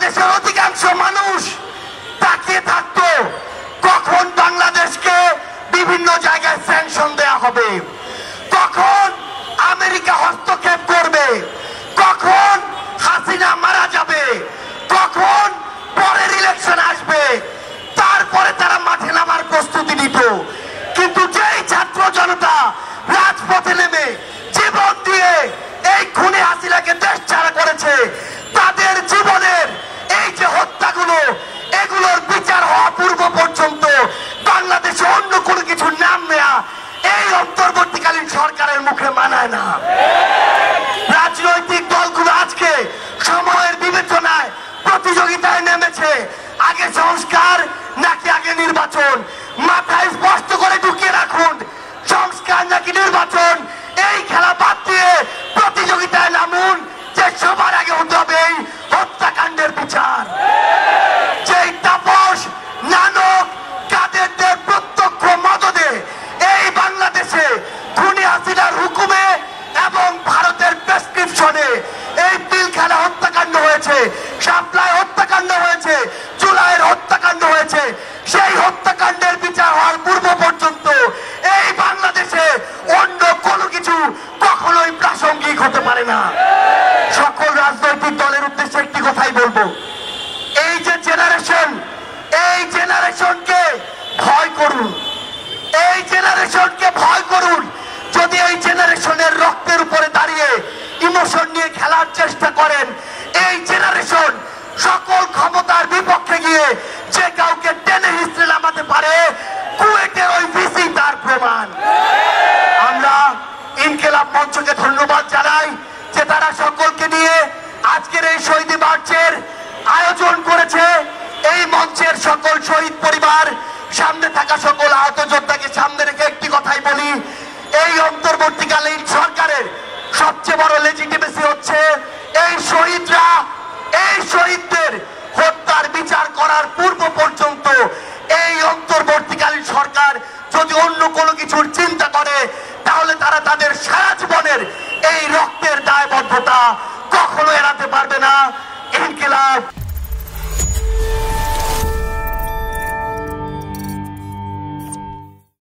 বাংলাদেশের অধিকাংশ মানুষ তাকিয়ে থাকতো কখন বাংলাদেশকে বিভিন্ন জায়গায় স্যাংশন দেয়া হবে, কখন আমেরিকা হস্তক্ষেপ করবে, কখন হাসিনা মারা যাবে, কখন পরের ইলেকশন আসবে, তারপরে তারা মাঠে নামার প্রস্তুতি নিত। কিন্তু যেই ছাত্র জনতা রাজপথে নেমে জীবন দিয়ে এই খুনি হাসিনাকে দেশ ছাড়া করেছে, তাদের জীবনের এই যে হত্যাগুলো, এগুলোর বিচার হওয়া পূর্ব পর্যন্ত বাংলাদেশে অন্য কোনো কিছুর নাম নেয়া এই অন্তর্বর্তীকালীন সরকারের মুখে মানায় না। রাজনৈতিক দলগুলো আজকে সময়ের বিবেচনায় প্রতিযোগিতায় নেমেছে, আগে সংস্কার নাকি আগে নির্বাচন। মাথায় স্পষ্ট করে ঢুকিয়ে রাখুন, সংস্কার নাকি নির্বাচন, এই খেলা বাদ দিয়ে প্রতিযোগিতায় নামুন যে সবার আগে হতে হবে এই হত্যাকাণ্ডের বিচার। যেই তাপস নানক কাদেরদের প্রত্যক্ষ মদদে এই বাংলাদেশে খুনি হাসিনার হুকুমে এবং ভারতের প্রেসক্রিপশনে এই পিলখানা হত্যাকাণ্ড হয়েছে, শাপলায় হত্যাকাণ্ড হয়েছে, জুলাইয়ের হত্যাকাণ্ড হয়েছে, সেই হত্যাকাণ্ডের বিচার হওয়ার পূর্ব পর্যন্ত এই বাংলাদেশে অন্য কোনো কিছু কখনোই প্রাসঙ্গিক হতে পারে না। সকল রাজনৈতিক দলের উদ্দেশ্যে একটি কথাই বলবো, এই যে জেনারেশন, এই জেনারেশনকে ভয় করুন, এই জেনারেশনকে ভয় করুন। যদি এই জেনারেশনের রক্তের উপরে দাঁড়িয়ে ইমোশন নিয়ে খেলার চেষ্টা করেন, এই জেনারেশন সকল ক্ষমতার বিপক্ষে গিয়ে যে কাউকে টেনে হিস্ট্রি নামাতে পারে, কুয়েটের ওই ভিসি তার প্রমাণ। আমরা ইনকিলাব মঞ্চকে ধন্যবাদ জানাই যে তারা সকলকে নিয়ে আজকের এই শহীদ মার্চের আয়োজন করেছে। এই মঞ্চের সকল শহীদ পরিবার, সামনে থাকা সকল আহত যোদ্ধাকে সামনে রেখে একটি কথাই বলি, এই অন্তর্বর্তীকালীন সরকারের সবচেয়ে বড় লেজিটিমেসি হচ্ছে এই শহীদরা, এই শহীদদের হত্যার বিচার করার পূর্ব পর্যন্ত এই অন্তর্বর্তীকালীন সরকার যদি অন্য কোনো কিছুর চিন্তা করে, তাহলে তারা তাদের সারা জীবনের এই রক্তের দায়বদ্ধতা কখনো এড়াতে পারবে না। ইনকিলাব।